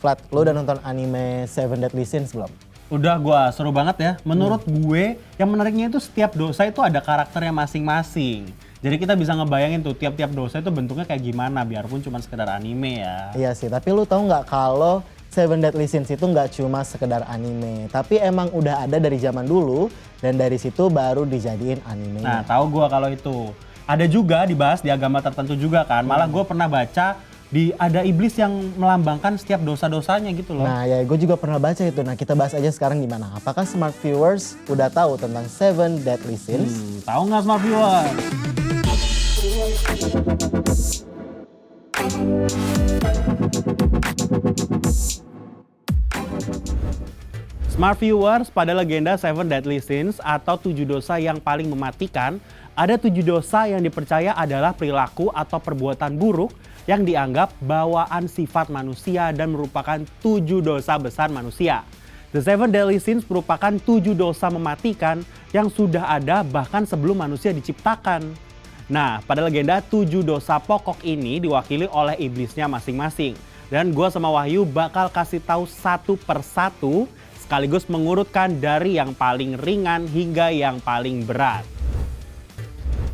Flat, lo udah nonton anime Seven Deadly Sins belum? Udah gua seru banget ya. Menurut gue yang menariknya itu setiap dosa itu ada karakternya masing-masing. Jadi kita bisa ngebayangin tuh tiap-tiap dosa itu bentuknya kayak gimana biarpun cuma sekedar anime ya. Iya sih, tapi lu tahu nggak kalau Seven Deadly Sins itu nggak cuma sekedar anime, tapi emang udah ada dari zaman dulu dan dari situ baru dijadiin Nah, animenya. tahu gua kalau itu. Ada juga dibahas di agama tertentu juga kan. Malah gue pernah baca ada iblis yang melambangkan setiap dosa-dosanya gitu loh. Nah ya gue juga pernah baca itu. Nah kita bahas aja sekarang gimana. Apakah smart viewers udah tahu tentang Seven Deadly Sins? Tahu nggak smart viewer? Smart viewers, pada legenda Seven Deadly Sins atau 7 dosa yang paling mematikan, ada 7 dosa yang dipercaya adalah perilaku atau perbuatan buruk yang dianggap bawaan sifat manusia dan merupakan 7 dosa besar manusia. The Seven Deadly Sins merupakan 7 dosa mematikan yang sudah ada bahkan sebelum manusia diciptakan. Nah, pada legenda 7 dosa pokok ini diwakili oleh iblisnya masing-masing. Dan gue sama Wahyu bakal kasih tahu satu persatu sekaligus mengurutkan dari yang paling ringan hingga yang paling berat.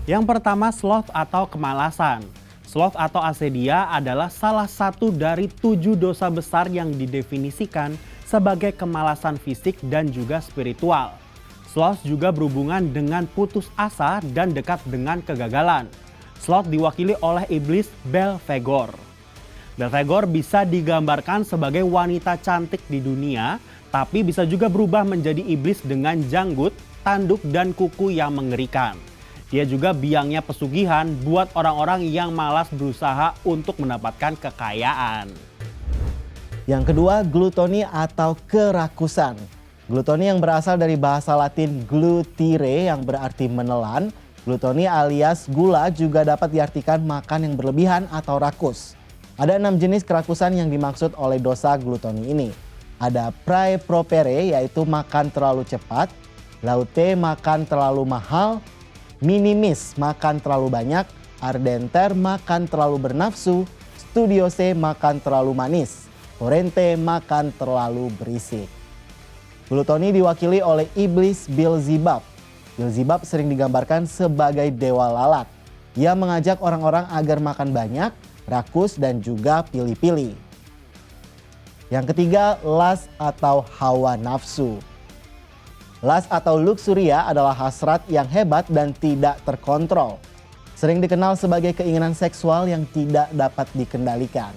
Yang pertama, sloth atau kemalasan. Sloth atau asedia adalah salah satu dari 7 dosa besar yang didefinisikan sebagai kemalasan fisik dan juga spiritual. Sloth juga berhubungan dengan putus asa dan dekat dengan kegagalan. Sloth diwakili oleh iblis Belphegor. Belphegor bisa digambarkan sebagai wanita cantik di dunia, tapi bisa juga berubah menjadi iblis dengan janggut, tanduk, dan kuku yang mengerikan. Dia juga biangnya pesugihan buat orang-orang yang malas berusaha untuk mendapatkan kekayaan. Yang kedua, glutoni atau kerakusan. Glutoni yang berasal dari bahasa Latin glutire yang berarti menelan. Glutoni alias gula juga dapat diartikan makan yang berlebihan atau rakus. Ada 6 jenis kerakusan yang dimaksud oleh dosa glutoni ini. Ada praepropere yaitu makan terlalu cepat, laute makan terlalu mahal, minimis makan terlalu banyak, ardenter makan terlalu bernafsu, studiose makan terlalu manis, orente makan terlalu berisik. Glutoni diwakili oleh iblis Beelzebub. Beelzebub sering digambarkan sebagai dewa lalat. Ia mengajak orang-orang agar makan banyak, rakus, dan juga pilih-pilih. Yang ketiga, lust atau hawa nafsu. Lust atau luxuria adalah hasrat yang hebat dan tidak terkontrol. Sering dikenal sebagai keinginan seksual yang tidak dapat dikendalikan.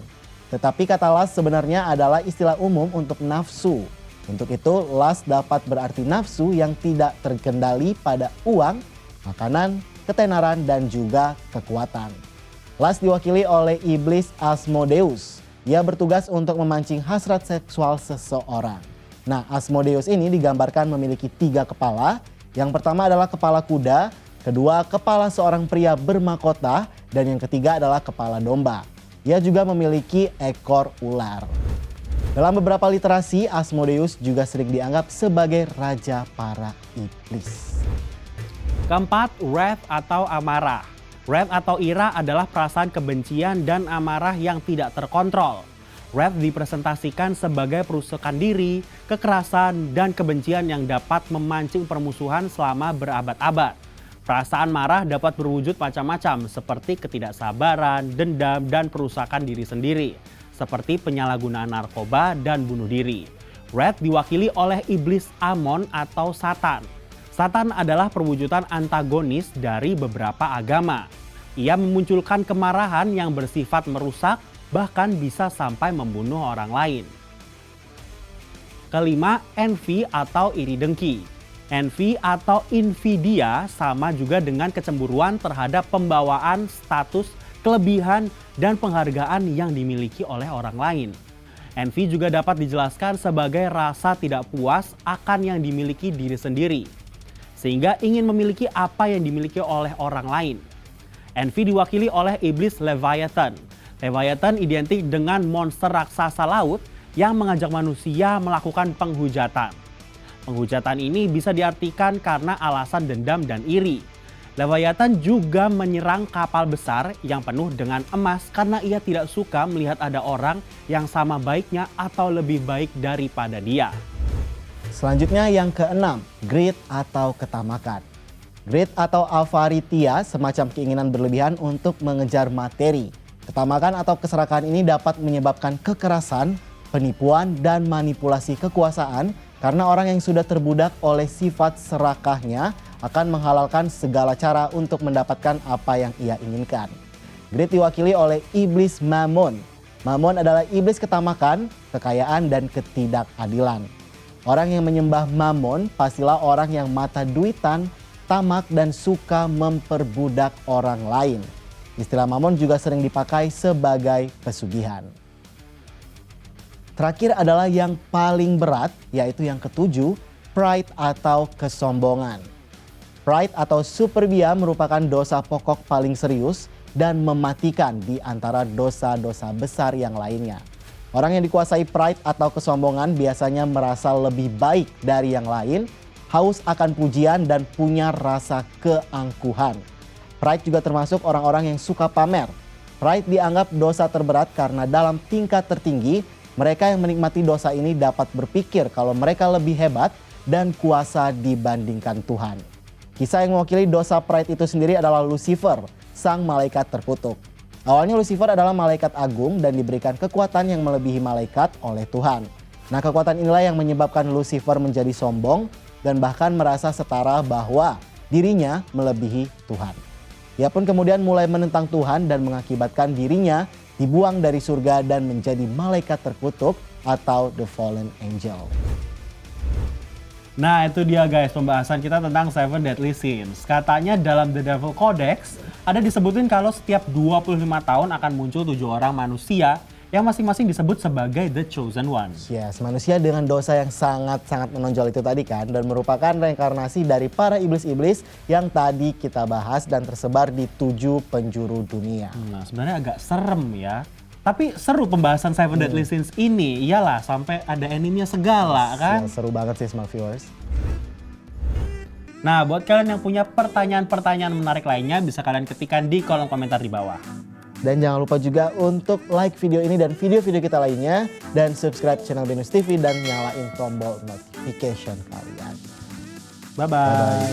Tetapi kata lust sebenarnya adalah istilah umum untuk nafsu. Untuk itu, lust dapat berarti nafsu yang tidak terkendali pada uang, makanan, ketenaran, dan juga kekuatan. Lust diwakili oleh iblis Asmodeus. Ia bertugas untuk memancing hasrat seksual seseorang. Nah, Asmodeus ini digambarkan memiliki 3 kepala. Yang pertama adalah kepala kuda, kedua kepala seorang pria bermahkota, dan yang ketiga adalah kepala domba. Ia juga memiliki ekor ular. Dalam beberapa literasi, Asmodeus juga sering dianggap sebagai raja para iblis. Keempat, wrath atau amarah. Wrath atau ira adalah perasaan kebencian dan amarah yang tidak terkontrol. Wrath dipresentasikan sebagai perusakan diri, kekerasan, dan kebencian yang dapat memancing permusuhan selama berabad-abad. Perasaan marah dapat berwujud macam-macam seperti ketidaksabaran, dendam, dan perusakan diri sendiri, seperti penyalahgunaan narkoba dan bunuh diri. Wrath diwakili oleh iblis Amon atau Satan. Satan adalah perwujudan antagonis dari beberapa agama. Ia memunculkan kemarahan yang bersifat merusak, bahkan bisa sampai membunuh orang lain. Kelima, envy atau iri dengki. Envy atau invidia sama juga dengan kecemburuan terhadap pembawaan, status, kelebihan, dan penghargaan yang dimiliki oleh orang lain. Envy juga dapat dijelaskan sebagai rasa tidak puas akan yang dimiliki diri sendiri, sehingga ingin memiliki apa yang dimiliki oleh orang lain. Envy diwakili oleh iblis Leviathan. Leviathan identik dengan monster raksasa laut yang mengajak manusia melakukan penghujatan. Penghujatan ini bisa diartikan karena alasan dendam dan iri. Leviathan juga menyerang kapal besar yang penuh dengan emas karena ia tidak suka melihat ada orang yang sama baiknya atau lebih baik daripada dia. Selanjutnya yang keenam, greed atau ketamakan. Greed atau avaritia semacam keinginan berlebihan untuk mengejar materi. Ketamakan atau keserakahan ini dapat menyebabkan kekerasan, penipuan, dan manipulasi kekuasaan karena orang yang sudah terbudak oleh sifat serakahnya akan menghalalkan segala cara untuk mendapatkan apa yang ia inginkan. Greed diwakili oleh iblis Mammon. Mammon adalah iblis ketamakan, kekayaan, dan ketidakadilan. Orang yang menyembah Mammon pastilah orang yang mata duitan, tamak, dan suka memperbudak orang lain. Istilah Mammon juga sering dipakai sebagai pesugihan. Terakhir adalah yang paling berat, yaitu yang ketujuh, pride atau kesombongan. Pride atau superbia merupakan dosa pokok paling serius dan mematikan di antara dosa-dosa besar yang lainnya. Orang yang dikuasai pride atau kesombongan biasanya merasa lebih baik dari yang lain, haus akan pujian, dan punya rasa keangkuhan. Pride juga termasuk orang-orang yang suka pamer. Pride dianggap dosa terberat karena dalam tingkat tertinggi, mereka yang menikmati dosa ini dapat berpikir kalau mereka lebih hebat dan kuasa dibandingkan Tuhan. Kisah yang mewakili dosa pride itu sendiri adalah Lucifer, sang malaikat terkutuk. Awalnya Lucifer adalah malaikat agung dan diberikan kekuatan yang melebihi malaikat oleh Tuhan. Nah, kekuatan inilah yang menyebabkan Lucifer menjadi sombong dan bahkan merasa setara bahwa dirinya melebihi Tuhan. Ia pun kemudian mulai menentang Tuhan dan mengakibatkan dirinya dibuang dari surga dan menjadi malaikat terkutuk atau the fallen angel. Nah, itu dia guys pembahasan kita tentang Seven Deadly Sins. Katanya dalam The Devil Codex ada disebutin kalau setiap 25 tahun akan muncul 7 orang manusia yang masing-masing disebut sebagai The Chosen One. Yes, manusia dengan dosa yang sangat-sangat menonjol itu tadi kan, dan merupakan reinkarnasi dari para iblis-iblis yang tadi kita bahas dan tersebar di 7 penjuru dunia. Nah, sebenarnya agak serem ya. Tapi seru pembahasan Seven Deadly Sins ini, iyalah sampai ada animenya segala kan. Ya, seru banget sih Smart Viewers. Nah, buat kalian yang punya pertanyaan-pertanyaan menarik lainnya bisa kalian ketikkan di kolom komentar di bawah. Dan jangan lupa juga untuk like video ini dan video-video kita lainnya. Dan subscribe channel Binus TV dan nyalain tombol notification kalian. Bye-bye.